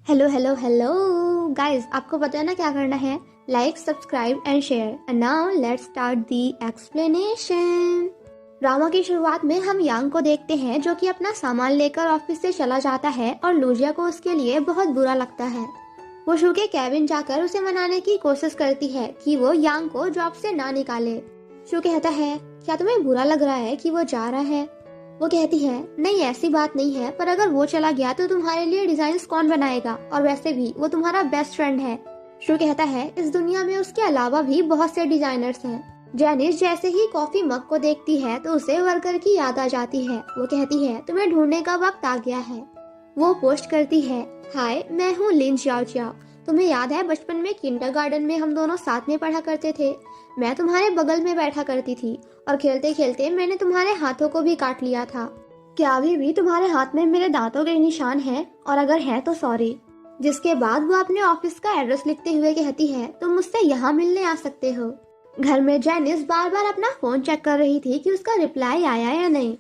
Hello hello hello guys, आपको पता है ना क्या करना है? Like, subscribe and share. And now let's start the explanation. Drama की शुरुआत में हम यांग को देखते हैं जो कि अपना सामान लेकर ऑफिस से चला जाता है और लूजिया को उसके लिए बहुत बुरा लगता है। वो शू के कैबिन जाकर उसे मनाने की कोशिश करती है कि वो यांग को जॉब से ना निकाले। शू कहता है, क्या तुम्हें बुरा लग रहा है कि वो जा रहा है? वो कहती है, नहीं ऐसी बात नहीं है, पर अगर वो चला गया तो तुम्हारे लिए डिजाइन कौन बनाएगा, और वैसे भी वो तुम्हारा बेस्ट फ्रेंड है। शू कहता है, इस दुनिया में उसके अलावा भी बहुत से डिजाइनर्स हैं। जेनिस जैसे ही कॉफी मग को देखती है तो उसे वर्कर की याद आ जाती है। वो कहती है, तुम्हें ढूंढने का वक्त आ गया है। वो पोस्ट करती है, हाय मैं हूँ लिन चाओ चाओ। तुम्हें याद है बचपन में किंडरगार्टन में हम दोनों साथ में पढ़ा करते थे। मैं तुम्हारे बगल में बैठा करती थी और खेलते खेलते मैंने तुम्हारे हाथों को भी काट लिया था। क्या अभी भी तुम्हारे हाथ में मेरे दांतों के निशान हैं? और अगर हैं तो सॉरी। जिसके बाद वो अपने ऑफिस का एड्रेस लिखते हुए कहती है, तुम मुझसे यहाँ मिलने आ सकते हो। घर में जेनिस बार बार अपना फोन चेक कर रही थी कि उसका रिप्लाई आया या नहीं।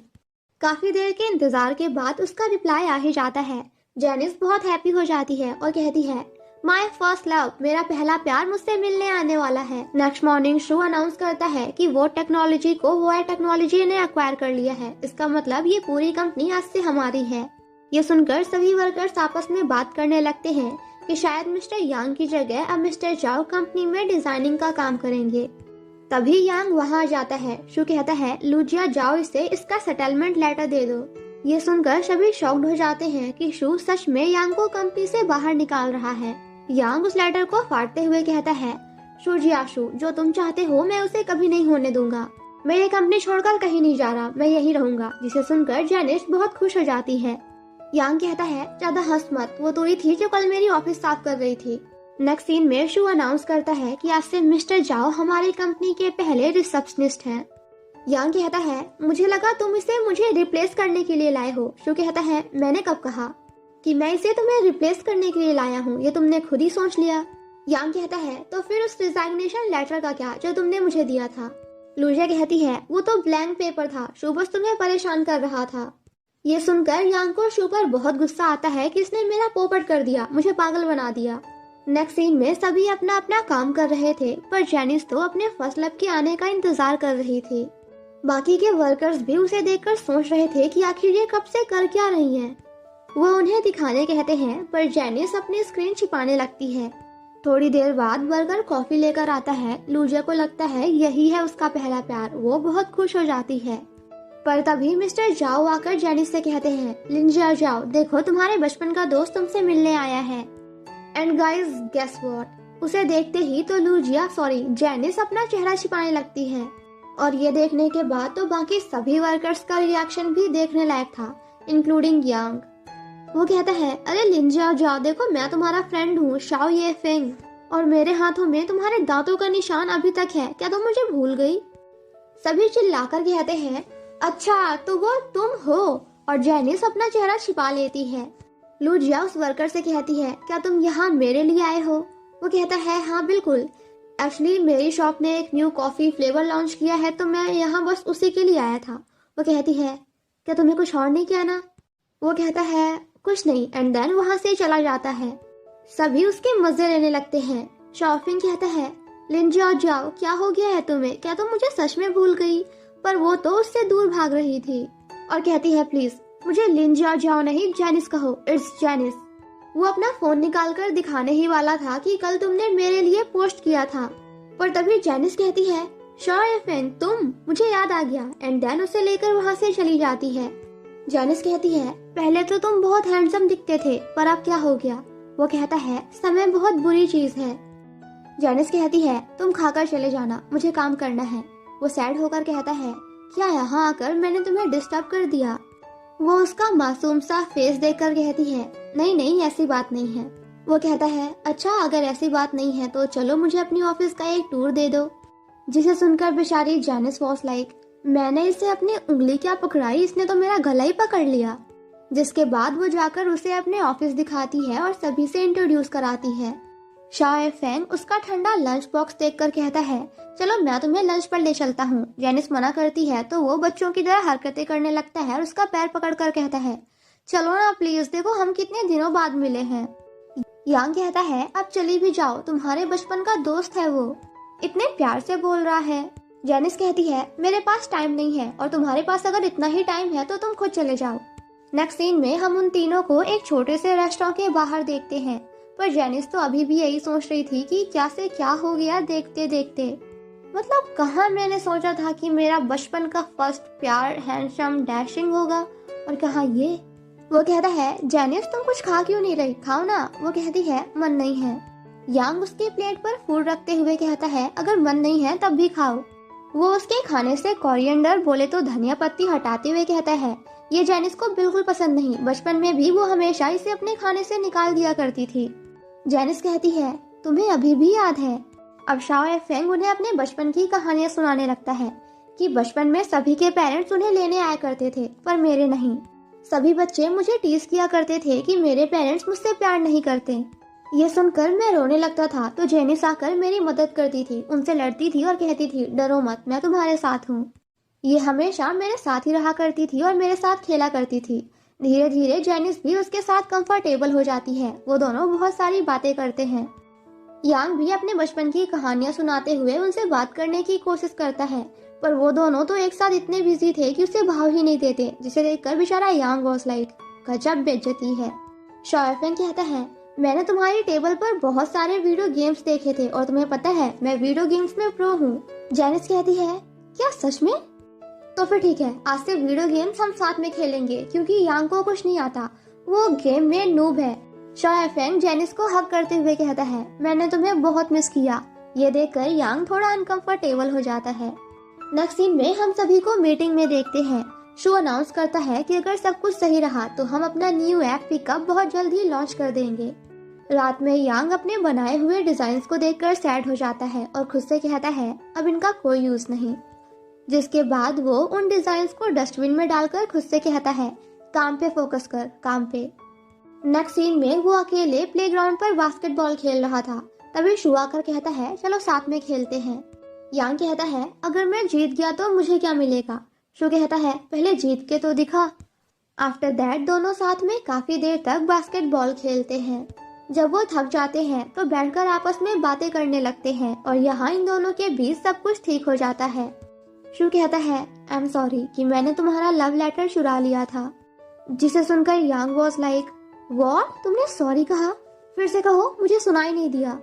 काफी देर के इंतजार के बाद उसका रिप्लाई आ ही जाता है। जेनिस बहुत हैप्पी हो जाती है और कहती है, माई फर्स्ट लव, मेरा पहला प्यार मुझसे मिलने आने वाला है। नेक्स्ट मॉर्निंग शो अनाउंस करता है कि वो टेक्नोलॉजी को वोया टेक्नोलॉजी ने एक्वायर कर लिया है। इसका मतलब ये पूरी कंपनी आज से हमारी है। ये सुनकर सभी वर्कर्स आपस में बात करने लगते हैं कि शायद मिस्टर यांग की जगह अब मिस्टर जाओ कंपनी में डिजाइनिंग का काम करेंगे। तभी यांग वहाँ आ जाता है। शू कहता है, लूजिया जाओ इसे इसका सेटलमेंट लेटर दे दो। ये सुनकर सभी शॉक्ड हो जाते हैं कि शू सच में यांग को कंपनी से बाहर निकाल रहा है। यांग उस लेटर को फाड़ते हुए कहता है, शू जो तुम चाहते हो मैं उसे कभी नहीं होने दूंगा। मैं ये कंपनी छोड़कर कहीं नहीं जा रहा, मैं यहीं रहूंगा। जिसे सुनकर जेनिस बहुत खुश हो जाती है। यांग कहता है, ज्यादा हंस मत, वो तो ही थी जो कल मेरी ऑफिस साफ कर रही थी। नेक्स्ट सीन में शू अनाउंस करता है कि आज से मिस्टर जाओ हमारी कंपनी के पहले रिसेप्शनिस्ट हैं। यांग कहता है, मुझे लगा तुम इसे मुझे रिप्लेस करने के लिए लाए हो। शू कहता है, मैंने कब कहा कि मैं इसे तुम्हें रिप्लेस करने के लिए लाया हूँ? ये तुमने खुद ही सोच लिया। यांग कहता है, तो फिर उस रिजाइग्नेशन लेटर का क्या जो तुमने मुझे दिया था? लूजिया कहती है, वो तो ब्लैंक पेपर था, शू बस तुम्हें परेशान कर रहा था। ये सुनकर यांग को शू पर बहुत गुस्सा आता है कि इसने मेरा पोपट कर दिया, मुझे पागल बना दिया। नेक्स्ट सीन में सभी अपना अपना काम कर रहे थे, पर जेनिस तो अपने फर्स्ट लव के आने का इंतजार कर रही थी। बाकी के वर्कर्स भी उसे देखकर सोच रहे थे कि आखिर ये कब से कर क्या रही है। वो उन्हें दिखाने कहते हैं, पर जेनिस अपनी स्क्रीन छिपाने लगती है। थोड़ी देर बाद वर्कर कॉफी लेकर आता है। लूजिया को लगता है यही है उसका पहला प्यार। वो बहुत खुश हो जाती है। पर तभी मिस्टर जाओ आकर जेनिस से कहते हैं, लिंजिया जाओ, देखो तुम्हारे बचपन का दोस्त तुमसे मिलने आया है। एंड गाइस गेस व्हाट, उसे देखते ही तो जेनिस अपना चेहरा छिपाने लगती है। और ये देखने के बाद तो बाकी सभी वर्कर्स का रिएक्शन भी देखने लायक था, इंक्लूडिंग यांग। वो कहता है, अरे लिंजिया जाओ, देखो मैं तुम्हारा फ्रेंड हूँ शाओ ये फेंग, और मेरे हाथों में तुम्हारे दांतों का निशान अभी तक है, क्या तुम मुझे भूल गई? सभी चिल्लाकर कहते हैं, अच्छा तो वो तुम हो। और जेनिस अपना चेहरा छिपा लेती है। लूजिया उस वर्कर से कहती है, क्या तुम यहाँ मेरे लिए आए हो? वो कहता है, हाँ बिल्कुल, एक्चुअली मेरी शॉप ने एक न्यू कॉफी फ्लेवर लॉन्च किया है तो मैं यहाँ बस उसी के लिए आया था। वो कहती है, क्या तुम्हें कुछ और नहीं किया ना? वो कहता है, कुछ नहीं, एंड देन वहाँ से चला जाता है। सभी उसके मजे लेने लगते हैं। शॉपिंग कहता है, लिंजिया जाओ, क्या हो गया है तुम्हें? क्या तुम मुझे सच में भूल गई? पर वो तो उससे दूर भाग रही थी और कहती है, प्लीज मुझे लिंजिया जाओ नहीं जेनिस कहो, इट्स जेनिस। वो अपना फोन निकालकर दिखाने ही वाला था कि कल तुमने मेरे लिए पोस्ट किया था, पर तभी जेनिस कहती है, श्योर फ्रेंड तुम, मुझे याद आ गया। एंड देन उसे लेकर वहाँ से चली जाती है। जेनिस कहती है, पहले तो तुम बहुत हैंडसम दिखते थे, पर अब क्या हो गया? वो कहता है, समय बहुत बुरी चीज है। जेनिस कहती है, तुम खाकर चले जाना, मुझे काम करना है। वो सैड होकर कहता है, क्या यहाँ आकर मैंने तुम्हें डिस्टर्ब कर दिया? वो उसका मासूम सा फेस देखकर कहती है, नहीं नहीं ऐसी बात नहीं है। वो कहता है, अच्छा अगर ऐसी बात नहीं है तो चलो मुझे अपनी ऑफिस का एक टूर दे दो। जिसे सुनकर बेचारी जेनिस वॉज लाइक, मैंने इसे अपनी उंगली क्या पकड़ाई, इसने तो मेरा गला ही पकड़ लिया। जिसके बाद वो जाकर उसे अपने ऑफिस दिखाती है और सभी से इंट्रोड्यूस कराती है। शाओ फेंग उसका ठंडा लंच बॉक्स देखकर कहता है, चलो मैं तुम्हें लंच पर ले चलता हूँ। जेनिस मना करती है तो वो बच्चों की तरह हरकतें करने लगता है और उसका पैर पकड़कर कहता है, चलो ना प्लीज, देखो हम कितने दिनों बाद मिले हैं। यांग कहता है अब चली भी जाओ, तुम्हारे बचपन का दोस्त है वो, इतने प्यार से बोल रहा है। जेनिस कहती है मेरे पास टाइम नहीं है और तुम्हारे पास अगर इतना ही टाइम है तो तुम खुद चले जाओ। नेक्स्ट सीन में हम उन तीनों को एक छोटे से रेस्टोरेंट के बाहर देखते हैं, पर जेनिस तो अभी भी यही सोच रही थी कि क्या से क्या हो गया देखते देखते। मतलब कहाँ मैंने सोचा था कि मेरा बचपन का फर्स्ट प्यार हैंडसम डैशिंग होगा, और कहाँ ये। वो कहता है जेनिस तुम कुछ खा क्यों नहीं रही, खाओ ना। वो कहती है मन नहीं है। यांग उसके प्लेट पर फूड रखते हुए कहता है अगर मन नहीं है तब भी खाओ। वो उसके खाने से कोरिएंडर बोले तो धनिया पत्ती हटाते हुए कहता है ये जेनिस को बिल्कुल पसंद नहीं, बचपन में भी वो हमेशा इसे अपने खाने से निकाल दिया करती थी। जेनिस कहती है तुम्हें अभी भी याद है। अब शाओ फेंग उन्हें अपने बचपन की कहानियां सुनाने लगता है कि बचपन में सभी के पेरेंट्स उन्हें लेने आया करते थे पर मेरे नहीं। सभी बच्चे मुझे टीज किया करते थे कि मेरे पेरेंट्स मुझसे प्यार नहीं करते। ये सुनकर मैं रोने लगता था तो जेनिस आकर मेरी मदद करती थी, उनसे लड़ती थी और कहती थी डरो मत, मैं तुम्हारे साथ हूँ। ये हमेशा मेरे साथ ही रहा करती थी और मेरे साथ खेला करती थी। धीरे धीरे जेनिस भी उसके साथ कंफर्टेबल हो जाती है। वो दोनों बहुत सारी बातें करते हैं। यांग भी अपने बचपन की कहानियां सुनाते हुए उनसे बात करने की कोशिश करता है, पर वो दोनों तो एक साथ इतने बिजी थे कि उसे भाव ही नहीं देते, जिसे देखकर बेचारा यांग वॉज लाइक गजब बेइज्जती है। शाओफेंग कहता है मैंने तुम्हारी टेबल पर बहुत सारे वीडियो गेम्स देखे थे और तुम्हें पता है मैं वीडियो गेम्स में प्रो हूँ। जेनिस कहती है क्या सच में? तो फिर ठीक है, आज से वीडियो गेम्स हम साथ में खेलेंगे क्योंकि यांग को कुछ नहीं आता, वो गेम में नूब है। शाओफेंग जेनिस को हक करते हुए कहता है मैंने तुम्हें बहुत मिस किया। ये देखकर यांग थोड़ा अनकंफर्टेबल हो जाता है। नेक्स्ट सीन में हम सभी को मीटिंग में देखते हैं। शो अनाउंस करता है कि अगर सब कुछ सही रहा तो हम अपना न्यू ऐप पिकअप बहुत जल्द ही लॉन्च कर देंगे। रात में यांग अपने बनाए हुए डिजाइन को देखकर सैड हो जाता है और खुद से कहता है अब इनका कोई यूज नहीं। जिसके बाद वो उन डिजाइन को डस्टबिन में डालकर खुद से कहता है काम पे फोकस कर, काम पे। नेक्स्ट सीन में वो अकेले प्लेग्राउंड पर बास्केटबॉल खेल रहा था। तभी शू आकर कहता है चलो साथ में खेलते हैं। यांग कहता है अगर मैं जीत गया तो मुझे क्या मिलेगा। शू कहता है पहले जीत के तो दिखा। आफ्टर दैट दोनों साथ में काफी देर तक बास्केटबॉल खेलते हैं। जब वो थक जाते हैं तो बैठकर आपस में बातें करने लगते हैं और यहाँ इन दोनों के बीच सब कुछ ठीक हो जाता है। शू कहता है आई एम सॉरी कि मैंने तुम्हारा लव लेटर चुरा लिया था। जिसे सुनकर यांग वॉज लाइक व्हाट, तुमने सॉरी कहा? फिर से कहो, मुझे सुनाई नहीं दिया।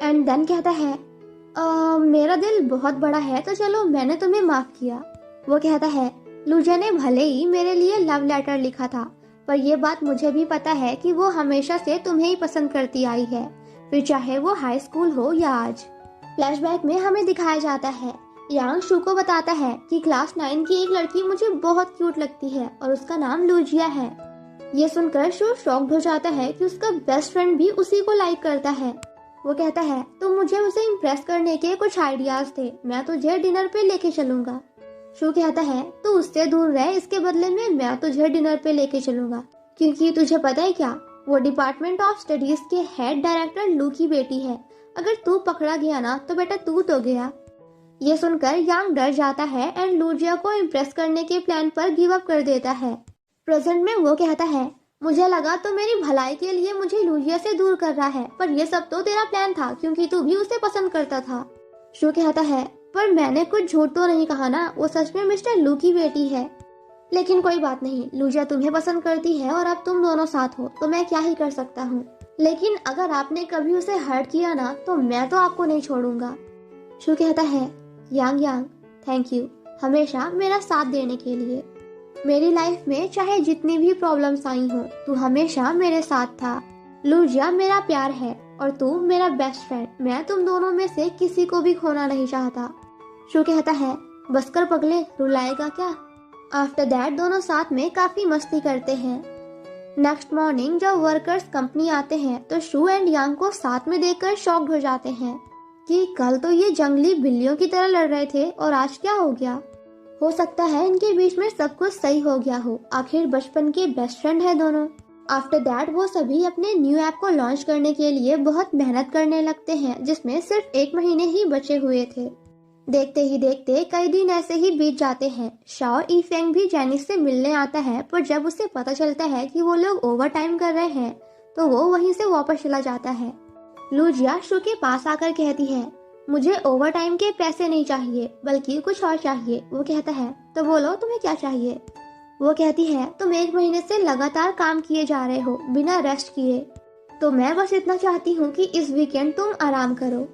एंड देन कहता है मेरा दिल बहुत बड़ा है तो चलो मैंने तुम्हें माफ किया। वो कहता है लूजिया ने भले ही मेरे लिए लव लेटर लिखा था पर यह बात मुझे भी पता है कि वो हमेशा से तुम्हें ही पसंद करती आई है, फिर चाहे वो हाई स्कूल हो या आज। फ्लैशबैक में हमें दिखाया जाता है यांग शू को बताता है कि क्लास 9 की एक लड़की मुझे बहुत क्यूट लगती है और उसका नाम लूजिया है। ये सुनकर शू शॉक्ड हो जाता है कि उसका बेस्ट फ्रेंड भी उसी को लाइक करता है। वो कहता है तो मुझे उसे इम्प्रेस करने के कुछ आइडियाज थे, मैं तुझे डिनर पे लेके चलूंगा। शू कहता है तो उससे दूर रह, इसके बदले में मैं तुझे डिनर पे लेके चलूंगा क्योंकि तुझे पता है क्या, वो डिपार्टमेंट ऑफ स्टडीज के हेड डायरेक्टर लू की बेटी है। अगर तू पकड़ा गया ना तो बेटा तू तो गया। ये सुनकर यांग डर जाता है एंड लूजिया को इम्प्रेस करने के प्लान पर गिव अप कर देता है। प्रेजेंट में वो कहता है मुझे लगा तो मेरी भलाई के लिए मुझे लूजिया से दूर कर रहा है, पर ये सब तो तेरा प्लान था क्योंकि तू भी उसे पसंद करता था। शू कहता है पर मैंने कुछ झूठ तो नहीं कहा ना, वो सच में मिस्टर लू की बेटी है। लेकिन कोई बात नहीं, लूजिया तुम्हें पसंद करती है और अब तुम दोनों साथ हो तो मैं क्या ही कर सकता हूँ। लेकिन अगर आपने कभी उसे हर्ट किया ना तो मैं तो आपको नहीं छोड़ूंगा। शू कहता है यांग थैंक यू हमेशा मेरा साथ देने के लिए। मेरी लाइफ में चाहे जितनी भी प्रॉब्लम्स आई हो तू हमेशा मेरे साथ था। लूजिया मेरा प्यार है और तू मेरा बेस्ट फ्रेंड, मैं तुम दोनों में से किसी को भी खोना नहीं चाहता। शू कहता है बस कर पगले, रुलाएगा क्या। आफ्टर दैट दोनों साथ में काफी मस्ती करते हैं। नेक्स्ट मॉर्निंग जब वर्कर्स कंपनी आते हैं तो शू एंड यांग को साथ में देखकर शॉक्ड हो जाते हैं कि कल तो ये जंगली बिल्लियों की तरह लड़ रहे थे और आज क्या हो गया। हो सकता है इनके बीच में सब कुछ सही हो गया हो, आखिर बचपन के बेस्ट फ्रेंड है दोनों। आफ्टर दैट वो सभी अपने न्यू ऐप को लॉन्च करने के लिए बहुत मेहनत करने लगते हैं, जिसमें सिर्फ 1 महीने ही बचे हुए थे। देखते ही देखते कई दिन ऐसे ही बीत जाते हैं। शाओ ईफेंग भी जेनिस से मिलने आता है, पर जब उसे पता चलता है कि वो लोग ओवर टाइम कर रहे हैं तो वो वहीं से वापस चला जाता है। लूजिया शू के पास आकर कहती है, मुझे ओवर टाइम के पैसे नहीं चाहिए बल्कि कुछ और चाहिए। वो कहता है, तो बोलो तुम्हें क्या चाहिए। वो कहती है, तुम 1 महीने से लगातार काम किए जा रहे हो बिना रेस्ट किए, तो मैं बस इतना चाहती हूँ कि इस वीकेंड तुम आराम करो।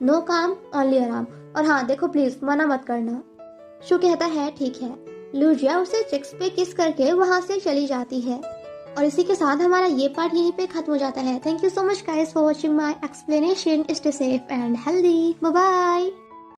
नो काम ओनली आराम, और हाँ देखो प्लीज मना मत करना। शू कहता है, ठीक है। लूजिया उसे चिक्स पे किस करके वहां से चली जाती है। और इसी के साथ हमारा ये पार्ट यहीं पे खत्म हो जाता है। Thank you so much guys for watching my explanation. Stay safe and healthy. Bye bye.